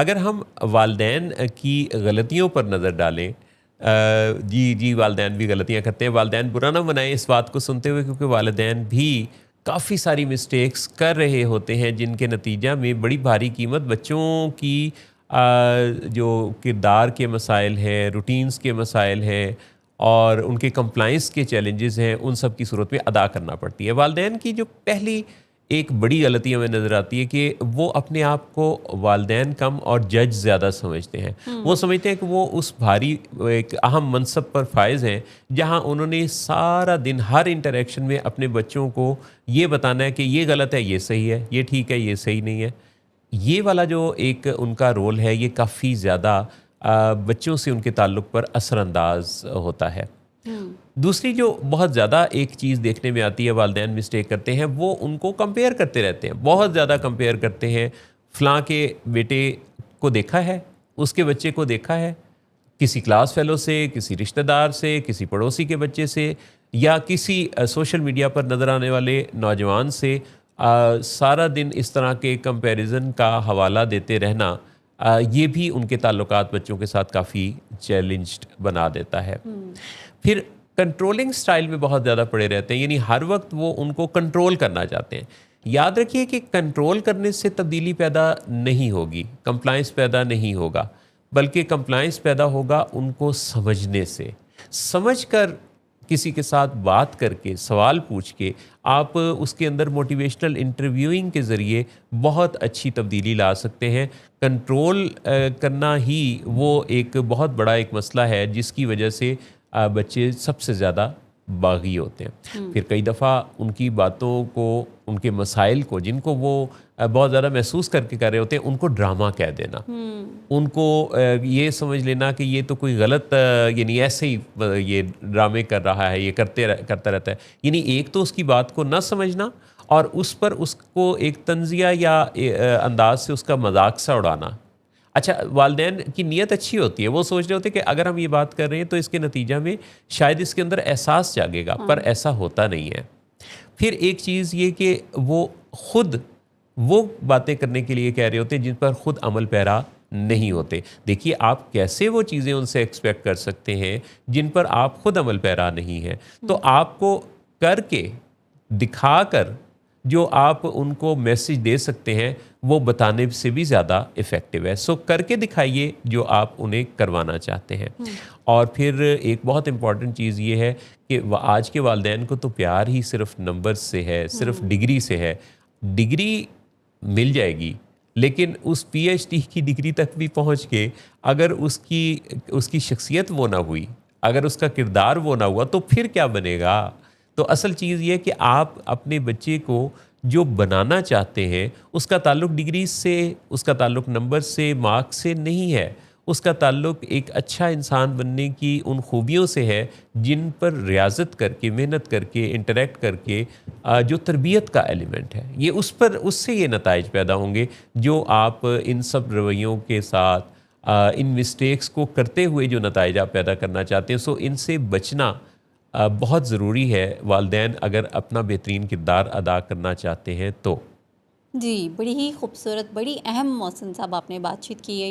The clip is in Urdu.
اگر ہم والدین کی غلطیوں پر نظر ڈالیں، جی والدین بھی غلطیاں کرتے ہیں، والدین برا نہ منائیں اس بات کو سنتے ہوئے، کیونکہ والدین بھی کافی ساری مسٹیکس کر رہے ہوتے ہیں جن کے نتیجہ میں بڑی بھاری قیمت بچوں کی جو کردار کے مسائل ہیں، روٹینز کے مسائل ہیں اور ان کے کمپلائنس کے چیلنجز ہیں، ان سب کی صورت میں ادا کرنا پڑتی ہے۔ والدین کی جو پہلی ایک بڑی غلطی ہمیں نظر آتی ہے کہ وہ اپنے آپ کو والدین کم اور جج زیادہ سمجھتے ہیں۔ وہ سمجھتے ہیں کہ وہ اس بھاری ایک اہم منصب پر فائز ہیں جہاں انہوں نے سارا دن ہر انٹریکشن میں اپنے بچوں کو یہ بتانا ہے کہ یہ غلط ہے، یہ صحیح ہے، یہ ٹھیک ہے، یہ صحیح نہیں ہے۔ یہ والا جو ایک ان کا رول ہے، یہ کافی زیادہ بچوں سے ان کے تعلق پر اثر انداز ہوتا ہے۔ دوسری جو بہت زیادہ ایک چیز دیکھنے میں آتی ہے والدین مسٹیک کرتے ہیں، وہ ان کو کمپیئر کرتے رہتے ہیں، بہت زیادہ کمپیئر کرتے ہیں۔ فلاں کے بیٹے کو دیکھا ہے، اس کے بچے کو دیکھا ہے، کسی کلاس فیلو سے، کسی رشتہ دار سے، کسی پڑوسی کے بچے سے، یا کسی سوشل میڈیا پر نظر آنے والے نوجوان سے سارا دن اس طرح کے کمپیریزن کا حوالہ دیتے رہنا، یہ بھی ان کے تعلقات بچوں کے ساتھ کافی چیلنجڈ بنا دیتا ہے۔ پھر کنٹرولنگ سٹائل میں بہت زیادہ پڑے رہتے ہیں، یعنی ہر وقت وہ ان کو کنٹرول کرنا چاہتے ہیں۔ یاد رکھیے کہ کنٹرول کرنے سے تبدیلی پیدا نہیں ہوگی، کمپلائنس پیدا نہیں ہوگا، بلکہ کمپلائنس پیدا ہوگا ان کو سمجھنے سے۔ سمجھ کر کسی کے ساتھ بات کر کے، سوال پوچھ کے، آپ اس کے اندر موٹیویشنل انٹرویوئنگ کے ذریعے بہت اچھی تبدیلی لا سکتے ہیں۔ کنٹرول کرنا ہی وہ ایک بہت بڑا ایک مسئلہ ہے جس کی وجہ سے بچے سب سے زیادہ باغی ہوتے ہیں۔ پھر کئی دفعہ ان کی باتوں کو، ان کے مسائل کو، جن کو وہ بہت زیادہ محسوس کر کے کر رہے ہوتے ہیں، ان کو ڈرامہ کہہ دینا، ان کو یہ سمجھ لینا کہ یہ تو کوئی غلط، یعنی ایسے ہی یہ ڈرامے کر رہا ہے، یہ کرتا رہتا ہے۔ یعنی ایک تو اس کی بات کو نہ سمجھنا، اور اس پر اس کو ایک طنزیہ یا انداز سے اس کا مذاق سا اڑانا۔ اچھا، والدین کی نیت اچھی ہوتی ہے، وہ سوچ رہے ہوتے ہیں کہ اگر ہم یہ بات کر رہے ہیں تو اس کے نتیجہ میں شاید اس کے اندر احساس جاگے گا، پر ایسا ہوتا نہیں ہے۔ پھر ایک چیز یہ کہ وہ خود وہ باتیں کرنے کے لیے کہہ رہے ہوتے ہیں جن پر خود عمل پیرا نہیں ہوتے۔ دیکھیے، آپ کیسے وہ چیزیں ان سے ایکسپیکٹ کر سکتے ہیں جن پر آپ خود عمل پیرا نہیں ہیں؟ تو آپ کو کر کے، دکھا کر جو آپ ان کو میسج دے سکتے ہیں، وہ بتانے سے بھی زیادہ افیکٹو ہے۔ سو کر کے دکھائیے جو آپ انہیں کروانا چاہتے ہیں۔ اور پھر ایک بہت امپورٹنٹ چیز یہ ہے کہ آج کے والدین کو تو پیار ہی صرف نمبر سے ہے، صرف ڈگری سے ہے۔ ڈگری مل جائے گی، لیکن اس پی ایچ ڈی کی ڈگری تک بھی پہنچ کے اگر اس کی شخصیت وہ نہ ہوئی، اگر اس کا کردار وہ نہ ہوا، تو پھر کیا بنے گا؟ تو اصل چیز یہ کہ آپ اپنے بچے کو جو بنانا چاہتے ہیں، اس کا تعلق ڈگری سے، اس کا تعلق نمبر سے، مارکس سے نہیں ہے۔ اس کا تعلق ایک اچھا انسان بننے کی ان خوبیوں سے ہے جن پر ریاضت کر کے، محنت کر کے، انٹریکٹ کر کے جو تربیت کا ایلیمنٹ ہے، یہ اس سے یہ نتائج پیدا ہوں گے جو آپ ان سب رویوں کے ساتھ، ان مسٹیکس کو کرتے ہوئے جو نتائج آپ پیدا کرنا چاہتے ہیں۔ سو ان سے بچنا بہت ضروری ہے والدین اگر اپنا بہترین کردار ادا کرنا چاہتے ہیں تو۔ جی، بڑی ہی خوبصورت، بڑی اہم محسن صاحب آپ نے بات چیت کی ہے۔